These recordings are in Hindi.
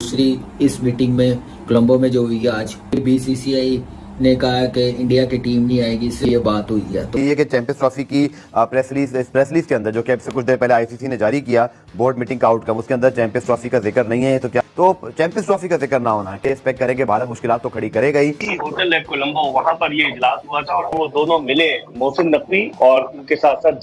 दूसरी इस मीटिंग में कोलंबो में जो हुई है आज, बीसीसीआई ने कहा कि इंडिया की टीम नहीं आएगी, इससे ये बात हुई है। तो ये कि चैंपियंस ट्रॉफी की प्रेस रिलीज के अंदर जो कि कुछ देर पहले आईसीसी ने जारी किया बोर्ड मीटिंग का आउटकम, उसके अंदर चैंपियंस ट्रॉफी का जिक्र नहीं है। तो क्या तो चैंपियंस ट्रॉफी का जिक्र ना होना है एक्सपेक्ट करेंगे, भारत मुश्किलात तो खड़ी करेगा ही। होटल है कोलंबो, वहां पर ये इजलास हुआ था और वो दोनों मिले, मोहसिन नकवी और उनके साथ साथ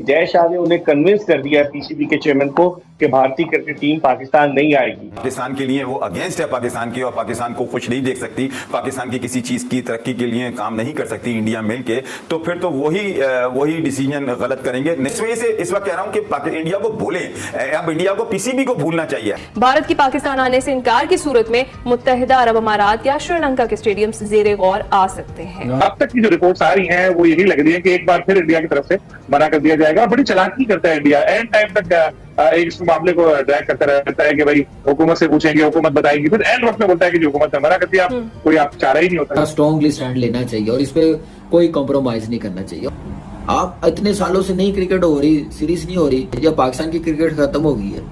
जय शाह ने उन्हें कन्विंस कर दिया पीसीबी के चेयरमैन को कि भारतीय क्रिकेट टीम पाकिस्तान नहीं आएगी। पाकिस्तान के लिए वो अगेंस्ट है पाकिस्तान की, और पाकिस्तान को खुश नहीं देख सकती, पाकिस्तान की किसी चीज की तरक्की के लिए काम नहीं कर सकती इंडिया मिलके, तो फिर तो वही डिसीजन गलत करेंगे। इस वजह से इस वक्त कह रहा हूं कि इंडिया को भूलें, अब इंडिया को पीसीबी को भूलना चाहिए। भारत की पाकिस्तान आने से इनकार की सूरत में मुत्तहिदा अरब अमारात या श्रीलंका के स्टेडियम जेर गौर आ सकते हैं। अब तक की जो रिपोर्ट्स आ रही हैं वो यही लग रही है कि एक बार फिर इंडिया की तरफ से मना कर दिया जाएगा। बड़ी चालाकी करता है इंडिया, एंड टाइम तक इस मामले को ड्रैग करता रहता है कि भाई हुकूमत से पूछेंगे, हुकूमत बताएगी, फिर एंड वक्त में बोलता है कि जो हुकूमत ने मना कर दिया, कोई आप चारा ही नहीं होता। स्ट्रॉन्गली स्टैंड लेना चाहिए और इस पे कोई कॉम्प्रोमाइज नहीं करना चाहिए। आप इतने सालों से नहीं क्रिकेट हो रही, सीरीज नहीं हो रही, जब पाकिस्तान की क्रिकेट खत्म हो गई है,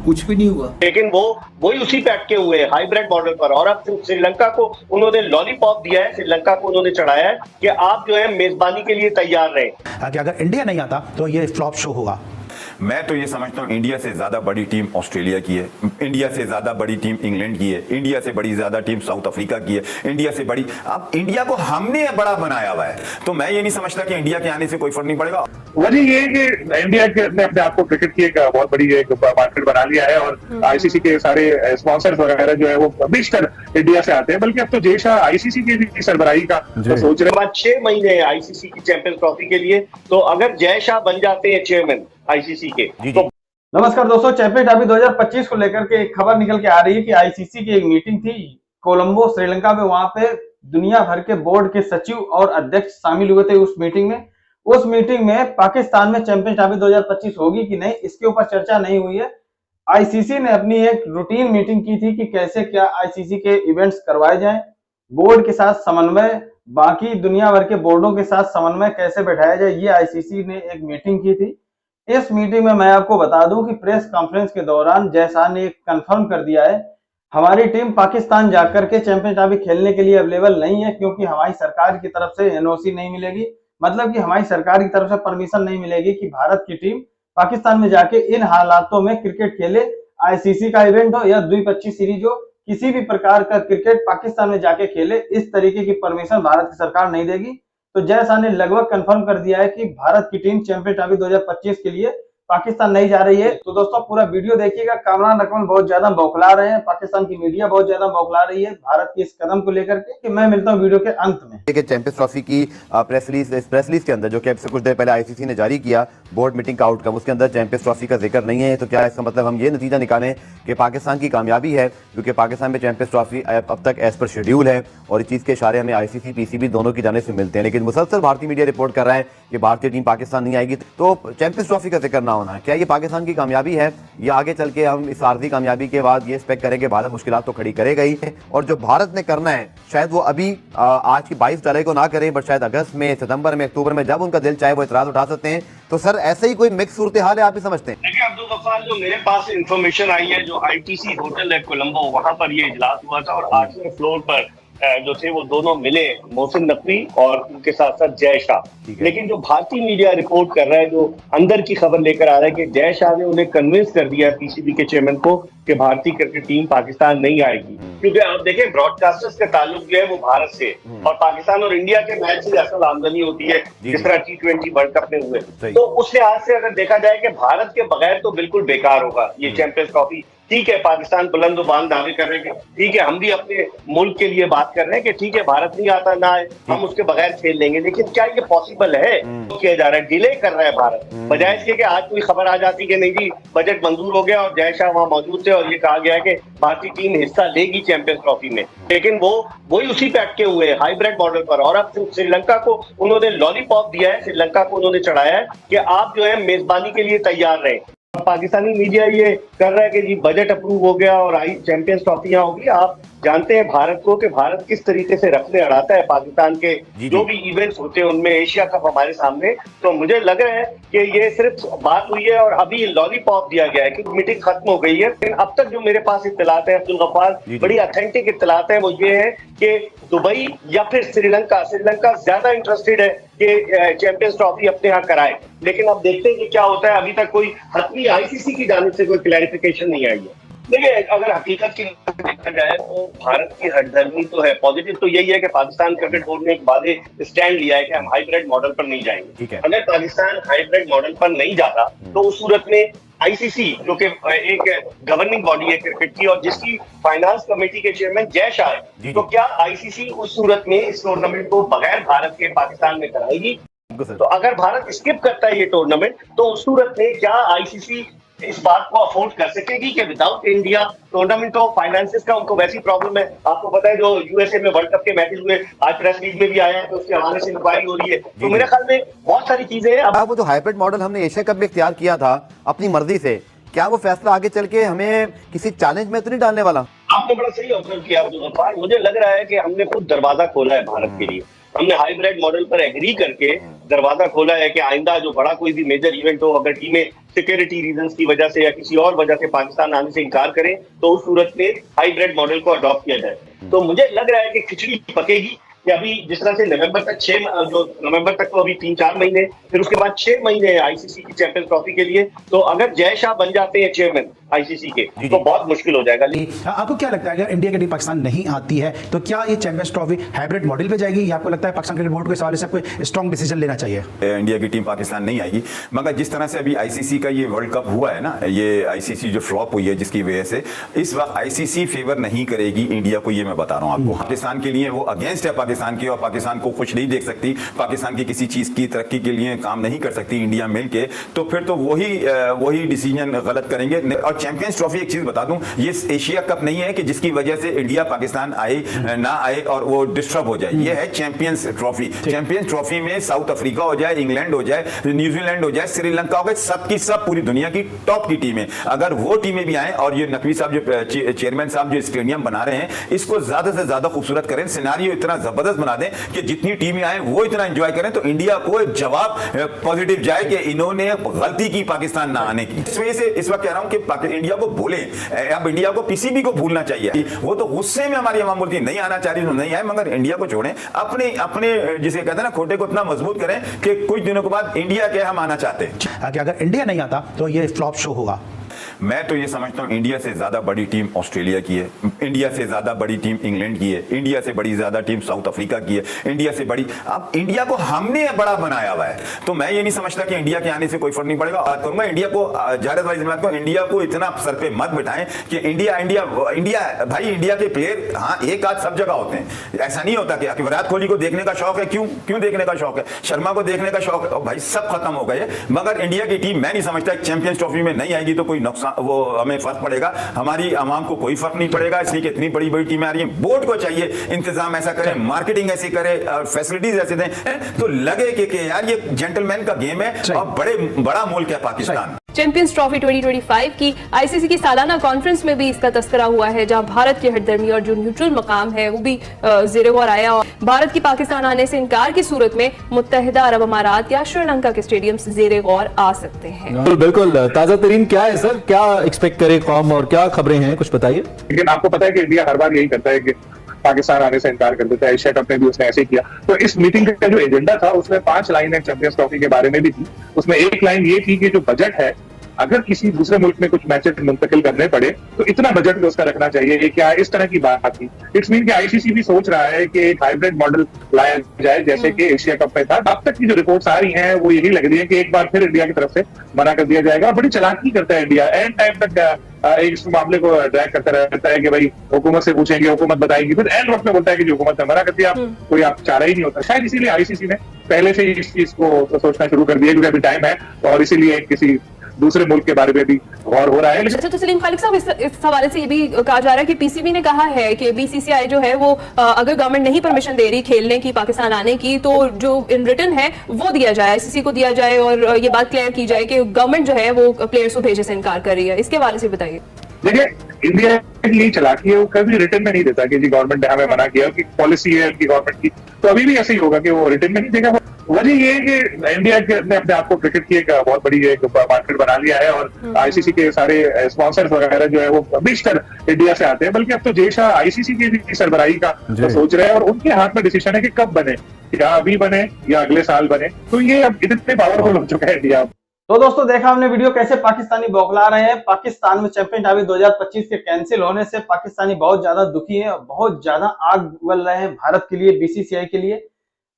कुछ भी नहीं हुआ, लेकिन वही उसी पे अटके हुए हैं हाइब्रिड मॉडल पर। और अब श्रीलंका को उन्होंने लॉलीपॉप दिया है, श्रीलंका को उन्होंने चढ़ाया है कि आप जो है मेजबानी के लिए तैयार रहे। अगर इंडिया नहीं आता तो ये फ्लॉप शो होगा। मैं तो ये समझता हूँ इंडिया से ज्यादा बड़ी टीम ऑस्ट्रेलिया की है, इंडिया से ज्यादा बड़ी टीम इंग्लैंड की है, इंडिया से बड़ी ज्यादा टीम साउथ अफ्रीका की है, इंडिया से बड़ी, अब इंडिया को हमने बड़ा बनाया हुआ है, तो मैं ये नहीं समझता कि इंडिया के आने से कोई फर्क नहीं पड़ेगा। वजह ये है कि इंडिया ने अपने आप को क्रिकेट की एक बहुत बड़ी एक मार्केट बना लिया है और आईसीसी के सारे स्पॉन्सर्स वगैरह जो है वो बेशतर इंडिया से आते हैं। बल्कि अब तो जय शाह आईसीसी की भी सरबराही का तो सोच रहे हैं। 6 महीने आईसीसी की चैंपियंस ट्रॉफी के लिए, तो अगर जय शाह बन जाते हैं चेयरमैन आईसीसी के तो। नमस्कार दोस्तों, चैंपियंस ट्रॉफी 2025 को लेकर के एक खबर निकल के आ रही है कि आईसीसी की एक मीटिंग थी कोलंबो श्रीलंका में। वहां पे दुनिया भर के बोर्ड के सचिव और अध्यक्ष शामिल हुए थे उस मीटिंग में। उस मीटिंग में पाकिस्तान में चैंपियंस ट्रॉफी 2025 होगी कि नहीं, इसके ऊपर चर्चा नहीं हुई है। आईसीसी ने अपनी एक रूटीन मीटिंग की थी कि कैसे क्या आईसीसी के इवेंट्स करवाए जाएं, बोर्ड के साथ समन्वय, बाकी दुनिया भर के बोर्डों के साथ समन्वय कैसे बैठाया जाए, ये आईसीसी ने एक मीटिंग की थी। इस मीटिंग में मैं आपको बता दूं कि प्रेस कॉन्फ्रेंस के दौरान जय शाह ने कंफर्म कर दिया है हमारी टीम पाकिस्तान जाकर के चैंपियंस ट्रॉफी खेलने के लिए अवेलेबल नहीं है, क्योंकि हमारी सरकार की तरफ से एनओसी नहीं मिलेगी। मतलब कि हमारी सरकार की तरफ से परमिशन नहीं मिलेगी कि भारत की टीम पाकिस्तान में जाके इन हालातों में क्रिकेट खेले। आईसीसी का इवेंट हो या द्विपक्षीय सीरीज हो, किसी भी प्रकार का क्रिकेट पाकिस्तान में जाके खेले, इस तरीके की परमिशन भारत की सरकार नहीं देगी। तो जय शाह ने लगभग कंफर्म कर दिया है कि भारत की टीम चैंपियंस ट्रॉफी 2025 के लिए पाकिस्तान नहीं जा रही है। तो दोस्तों पूरा वीडियो देखिएगा। कामरान अकमल बहुत ज्यादा बौखला रहे हैं, पाकिस्तान की मीडिया बहुत ज्यादा बौखला रही है भारत के इस कदम को लेकर के। मैं मिलता हूं वीडियो के अंत में। चैंपियंस ट्रॉफी की प्रेस रिलीज के अंदर जो कि कुछ देर पहले आईसीसी ने जारी किया बोर्ड मीटिंग का आउटकम, उसके अंदर चैंपियंस ट्रॉफी का जिक्र नहीं है। तो क्या इसका मतलब हम ये नतीजा निकालें कि पाकिस्तान की कामयाबी है, क्योंकि पाकिस्तान में चैंपियंस ट्रॉफी अब तक एज पर शेड्यूल है और इस चीज के इशारे हमें आईसीसी पीसीबी दोनों की जाने से मिलते हैं। लेकिन मुसलसल भारतीय मीडिया रिपोर्ट कर रहा है कि भारतीय टीम पाकिस्तान नहीं आएगी, तो चैंपियंस ट्रॉफी का जिक्र ना होना है, क्या ये पाकिस्तान की कामयाबी है, या आगे चल के हम इस आर्थिक कामयाबी के बाद ये एक्सपेक्ट करेंगे भारत मुश्किलात तो खड़ी करेगा ही। और जो भारत ने करना है शायद वो अभी आज की 22 जुलाई को ना करें, बट शायद अगस्त में, सितंबर में, अक्टूबर में जब उनका दिल चाहे वो इतराज उठा सकते हैं। तो सर ऐसे ही कोई मिक्स सूरत हाल है, आप ही समझते हैं? देखिए अब्दुल गफ्फार, जो मेरे पास इंफॉर्मेशन आई है, जो आईटीसी होटल है कोलंबो, वहां पर ये इजलास हुआ था और 8वें फ्लोर पर जो थे वो दोनों मिले, मोहसिन नकवी और उनके साथ साथ जय शाह। लेकिन जो भारतीय मीडिया रिपोर्ट कर रहा है, जो अंदर की खबर लेकर आ रहा है कि जय शाह ने उन्हें कन्विंस कर दिया पीसीबी के चेयरमैन को कि भारतीय क्रिकेट टीम पाकिस्तान नहीं आएगी। क्योंकि आप देखें ब्रॉडकास्टर्स का ताल्लुक जो है वो भारत से, और पाकिस्तान और इंडिया के मैच से असल आमदनी होती है, जिस तरह T20 वर्ल्ड कप में हुए। तो उस लिहाज से अगर देखा जाए कि भारत के बगैर तो बिल्कुल बेकार होगा ये चैंपियंस ट्रॉफी। ठीक है, पाकिस्तान बुलंद बांध दावे कर रहे हैं, ठीक है, हम भी अपने मुल्क के लिए बात कर रहे हैं कि ठीक है भारत नहीं आता ना, हम उसके बगैर खेल लेंगे। लेकिन क्या ये पॉसिबल है? तो किया जा रहा है, डिले कर रहा है भारत, बजाय इसके कि आज कोई खबर आ जाती कि नहीं जी बजट मंजूर हो गया और जय शाह वहां मौजूद थे और ये कहा गया है कि भारतीय टीम हिस्सा लेगी चैंपियंस ट्रॉफी में। लेकिन वही उसी पे अटके हुए हैं हाइब्रिड मॉडल पर। और अब श्रीलंका को उन्होंने लॉलीपॉप दिया है, श्रीलंका को उन्होंने चढ़ाया है कि आप जो है मेजबानी के लिए तैयार रहे। पाकिस्तानी मीडिया ये कर रहा है कि जी बजट अप्रूव हो गया और चैंपियंस ट्रॉफियां होगी। आप जानते हैं भारत को कि भारत किस तरीके से रखने अड़ाता है पाकिस्तान के जो भी इवेंट्स होते हैं उनमें, एशिया कप हमारे सामने। तो मुझे लग रहा है कि ये सिर्फ बात हुई है और अभी लॉलीपॉप दिया गया है कि मीटिंग खत्म हो गई है। लेकिन अब तक जो मेरे पास इत्तलात है अब्दुल गफ्फार, बड़ी ऑथेंटिक इत्तलात है, वो ये है कि दुबई या फिर श्रीलंका ज्यादा इंटरेस्टेड है कि चैंपियंस ट्रॉफी अपने यहाँ कराए। लेकिन अब देखते हैं कि क्या होता है। अभी तक कोई हतमी आईसीसी की जानिब से कोई क्लैरिफिकेशन नहीं आई है। देखिए, अगर हकीकत की देखा जाए तो भारत की हठधर्मी तो है। पॉजिटिव तो यही है कि पाकिस्तान क्रिकेट बोर्ड ने एक वादे स्टैंड लिया है कि हम हाइब्रिड मॉडल पर नहीं जाएंगे। अगर पाकिस्तान हाइब्रिड मॉडल पर नहीं जाता तो उस सूरत में आईसीसी, जो कि एक गवर्निंग बॉडी है क्रिकेट की और जिसकी फाइनेंस कमेटी के चेयरमैन जय शाह है, तो क्या आईसीसी उस सूरत में इस टूर्नामेंट को बगैर भारत के पाकिस्तान में कराएगी? तो अगर भारत स्किप करता है ये टूर्नामेंट तो उस सूरत में क्या आईसीसी इस बात को अफोर्ड कर सकेगी कि विदाउट इंडिया टूर्नामेंट हो? फाइनेंसिस का उनको वैसी प्रॉब्लम है। आपको पता है जो यूएसए में वर्ल्ड कप के मैचेस हुए, आज प्रेस मीट में भी आया है, तो उसके हवाले से इंक्वायरी हो रही है। तो मेरे ख्याल में बहुत सारी चीजें हैं। अब वो जो हाइब्रिड मॉडल हमने एशिया कप में इख्तियार किया था अपनी मर्जी से, क्या वो फैसला आगे चल के हमें किसी चैलेंज में तो नहीं डालने वाला? आपने बड़ा सही ऑब्जर्व किया अब्दुल गफ्फार। मुझे लग रहा है कि हमने खुद दरवाजा खोला है भारत के लिए। हमने हाइब्रिड मॉडल पर एग्री करके दरवाजा खोला है कि आइंदा जो बड़ा कोई भी मेजर इवेंट हो, अगर टीमें सिक्योरिटी रीजंस की वजह से या किसी और वजह से पाकिस्तान आने से इनकार करें तो उस सूरत में हाइब्रिड मॉडल को अडॉप्ट किया जाए। तो मुझे लग रहा है कि खिचड़ी पकेगी कि अभी जिस तरह से नवंबर तक तो अभी 3-4 महीने, फिर उसके बाद 6 महीने आईसीसी की चैंपियंस ट्रॉफी के लिए। तो अगर जय शाह बन जाते हैं चेयरमैन आईसीसी के तो बहुत मुश्किल हो जाएगा। आपको क्या लगता है अगर इंडिया की टीम पाकिस्तान नहीं आती है तो क्या ये चैंपियंस ट्रॉफी हाइब्रिड मॉडल पे जाएगी, या आपको लगता है पाकिस्तान क्रिकेट बोर्ड को इस हवाले से कोई स्ट्रांग डिसीजन लेना चाहिए? इंडिया की टीम पाकिस्तान नहीं आएगी, मगर जिस तरह से अभी आईसीसी का ये वर्ल्ड कप हुआ है ना, ये आईसीसी जो फ्लॉप हुई है जिसकी वजह से इस वक्त आईसीसी फेवर नहीं करेगी इंडिया को, ये मैं बता रहा हूँ आपको। पाकिस्तान के लिए वो अगेंस्ट है पाकिस्तान की, और पाकिस्तान को खुश नहीं देख सकती, पाकिस्तान की किसी चीज की तरक्की के लिए काम नहीं कर सकती इंडिया मिलके, तो फिर तो वही डिसीजन गलत करेंगे। और चैंपियंस ट्रॉफी, एक चीज बता दूं, ये एशिया कप नहीं है कि जिसकी वजह से इंडिया पाकिस्तान आए ना आए और वो डिस्टर्ब हो जाए। ये है चैंपियंस ट्रॉफी। चैंपियंस ट्रॉफी में साउथ अफ्रीका हो जाए, इंग्लैंड हो जाए, न्यूजीलैंड हो जाए, श्रीलंका हो गए, सबकी सब पूरी दुनिया की टॉप की टीमें, अगर वो टीमें भी आए और ये नकवी साहब जो चेयरमैन साहब जो स्टेडियम बना रहे हैं इसको ज्यादा से ज्यादा खूबसूरत करें, सिनेरियो इतना जबरदस्त बना दें कि जितनी टीमें आए वो इतना एंजॉय करें, तो इंडिया को जवाब पॉजिटिव जाए कि इन्होंने गलती की पाकिस्तान ना आने की। इस वजह से इस वक्त कह रहा हूं कि इंडिया को बोले, अब इंडिया को पीसीबी को भूलना चाहिए। वो तो गुस्से में हमारी अवाम बोलती है नहीं आना चाह रही तो नहीं आए, मगर इंडिया को छोड़ें, अपने जिसे कहते हैं ना खोटे को इतना मजबूत करें कि कुछ दिनों के बाद इंडिया के हम आना चाहते हैं। अगर इंडिया नहीं आता तो ये फ्लॉप शो होगा। मैं तो ये समझता हूं इंडिया से ज्यादा बड़ी टीम ऑस्ट्रेलिया की है, इंडिया से ज्यादा बड़ी टीम इंग्लैंड की है, इंडिया से बड़ी ज्यादा टीम साउथ अफ्रीका की है, इंडिया से बड़ी, अब इंडिया को हमने बड़ा बनाया हुआ है। तो मैं ये नहीं समझता कि इंडिया के आने से कोई फर्क नहीं पड़ेगा। और कहूंगा इंडिया को जाहिर वाली जिम्मेदारी को इंडिया को इतना सर पे मत बिठाएं कि इंडिया भाई, इंडिया के प्लेयर हाँ एक आध सब जगह होते हैं, ऐसा नहीं होता कि विराट कोहली को देखने का शौक है, क्यों देखने का शौक है, शर्मा को देखने का शौक है, भाई सब खत्म हो गए। मगर इंडिया की टीम मैं नहीं समझता चैंपियंस ट्रॉफी में नहीं आएगी तो कोई नुकसान वो हमें फर्क पड़ेगा, हमारी आवाम को कोई फर्क नहीं पड़ेगा, इसलिए कि इतनी बड़ी बड़ी टीमें आ रही हैं। बोर्ड को चाहिए इंतजाम ऐसा करे, मार्केटिंग ऐसी करे और फैसिलिटीज ऐसे दें तो लगे कि यार ये जेंटलमैन का गेम है और बड़ा मुल्क है पाकिस्तान। चैंपियंस ट्रॉफी 2025 की आईसीसी की सालाना कॉन्फ्रेंस में भी इसका तस्करा हुआ है, जहां भारत की हठधर्मी और जो न्यूट्रल मकाम है वो भी ज़ेरे गौर आया। और भारत की पाकिस्तान आने से इनकार की सूरत में मुत्तहिदा अरब अमारात या श्रीलंका के स्टेडियम्स ज़ेरे गौर आ सकते हैं। बिल्कुल ताजा तरीन क्या है सर, क्या एक्सपेक्ट करे कौम और क्या खबरें हैं, कुछ बताइए। लेकिन आपको पता है कि इंडिया हर बार यही करता है कि पाकिस्तान आने से इनकार कर देता है। एशिया कप में भी उसने ऐसे ही किया। तो इस मीटिंग का जो एजेंडा था उसमें 5 लाइनें चैंपियंस ट्रॉफी के बारे में भी थी। उसमें एक लाइन ये थी कि जो बजट है, अगर किसी दूसरे मुल्क में कुछ मैचेस मुंतकिल करने पड़े तो इतना बजट भी उसका रखना चाहिए। ये क्या इस तरह की बात थी। इट्स मीन कि आईसीसी भी सोच रहा है कि एक हाइब्रिड मॉडल लाया जाए जैसे कि एशिया कप में था। अब तक की जो रिपोर्ट्स आ रही हैं वो यही लग रही है कि एक बार फिर इंडिया की तरफ से मना कर दिया जाएगा। बड़ी चालाकी करता है इंडिया, एंड टाइम तक इस मामले को ड्रैग करता रहता है कि भाई हुकूमत से पूछेंगे, हुकूमत बताएगी, फिर एंड वक्त में बोलता है कि जो हुकूमत ने मना कर दिया, कोई आप चारा ही नहीं होता। शायद इसीलिए आईसीसी ने पहले से ही इस चीज को सोचना शुरू कर दिया क्योंकि अभी टाइम है, और इसीलिए किसी दूसरे मुल्क के बारे में भी गौर हो रहा है। अच्छा, तो सलीम खालिक साहब, इस हवाले से ये भी कहा जा रहा है कि पीसीबी ने कहा है कि बीसीसीआई जो है वो अगर गवर्नमेंट नहीं परमिशन दे रही खेलने की, पाकिस्तान आने की, तो जो इन रिटर्न है वो दिया जाए, आईसीसी को दिया जाए और ये बात क्लियर की जाए कि गवर्नमेंट जो है वो प्लेयर्स को भेजने से इनकार कर रही है। इसके हवाले से बताइए। देखिए, इंडिया की यही चालाकी है, वो कभी रिटर्न में नहीं देता कि जी गवर्नमेंट ने हमें मना किया, कि पॉलिसी है उनकी गवर्नमेंट की, तो अभी भी ऐसे ही होगा कि वो रिटर्न में नहीं देगा। वजह ये है कि इंडिया ने अपने आप को क्रिकेट की एक बहुत बड़ी एक मार्केट बना लिया है और आईसीसी के सारे स्पॉन्सर्स वगैरह जो है वो बेशतर इंडिया से आते हैं। बल्कि अब तो जय शाह आईसीसी की भी सरबराही का तो सोच रहे हैं और उनके हाथ में डिसीजन है कि कब बने, या अभी बने या अगले साल बने। तो ये अब इतने पावरफुल हो चुका है इंडिया। तो दोस्तों, देखा हमने वीडियो कैसे पाकिस्तानी बौखला रहे हैं। पाकिस्तान में चैंपियन ट्रॉफी 2025 के कैंसिल होने से पाकिस्तानी बहुत ज्यादा दुखी है और बहुत ज्यादा आग उगल रहे हैं भारत के लिए, बीसीसीआई के लिए।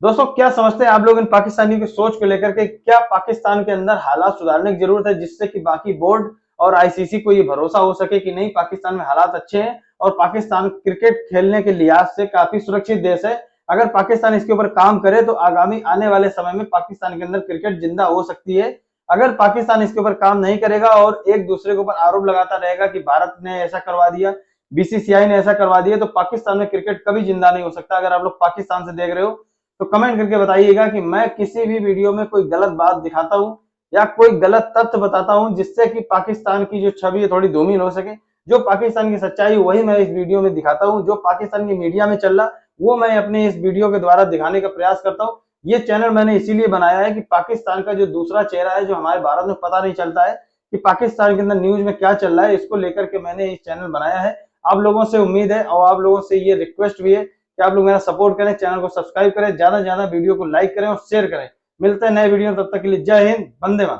दोस्तों, क्या समझते हैं आप लोग इन पाकिस्तानियों की सोच को लेकर के? क्या पाकिस्तान के अंदर हालात सुधारने की जरूरत है जिससे कि बाकी बोर्ड और आईसीसी को ये भरोसा हो सके कि नहीं, पाकिस्तान में हालात अच्छे हैं और पाकिस्तान क्रिकेट खेलने के लिहाज से काफी सुरक्षित देश है। अगर पाकिस्तान इसके ऊपर काम करे तो आगामी आने वाले समय में पाकिस्तान के अंदर क्रिकेट जिंदा हो सकती है। अगर पाकिस्तान इसके ऊपर काम नहीं करेगा और एक दूसरे के ऊपर आरोप लगाता रहेगा कि भारत ने ऐसा करवा दिया, बीसीसीआई ने ऐसा करवा दिया, तो पाकिस्तान में क्रिकेट कभी जिंदा नहीं हो सकता। अगर आप लोग पाकिस्तान से देख रहे हो तो कमेंट करके बताइएगा कि मैं किसी भी वीडियो में कोई गलत बात दिखाता हूं या कोई गलत तथ्य बताता हूं जिससे कि पाकिस्तान की जो छवि है थोड़ी धूमिल हो सके। जो पाकिस्तान की सच्चाई वही मैं इस वीडियो में दिखाता हूं, जो पाकिस्तान की मीडिया में चल रहा वो मैं अपने इस वीडियो के द्वारा दिखाने का प्रयास करता हूं। ये चैनल मैंने इसीलिए बनाया है कि पाकिस्तान का जो दूसरा चेहरा है, जो हमारे भारत में पता नहीं चलता है कि पाकिस्तान के अंदर न्यूज में क्या चल रहा है, इसको लेकर के मैंने इस चैनल बनाया है। आप लोगों से उम्मीद है और आप लोगों से ये रिक्वेस्ट भी है कि आप लोग मेरा सपोर्ट करें, चैनल को सब्सक्राइब करें, ज्यादा से ज्यादा वीडियो को लाइक करें और शेयर करें। मिलते हैं नए वीडियो, तब तक के लिए जय हिंद, वंदे मातरम।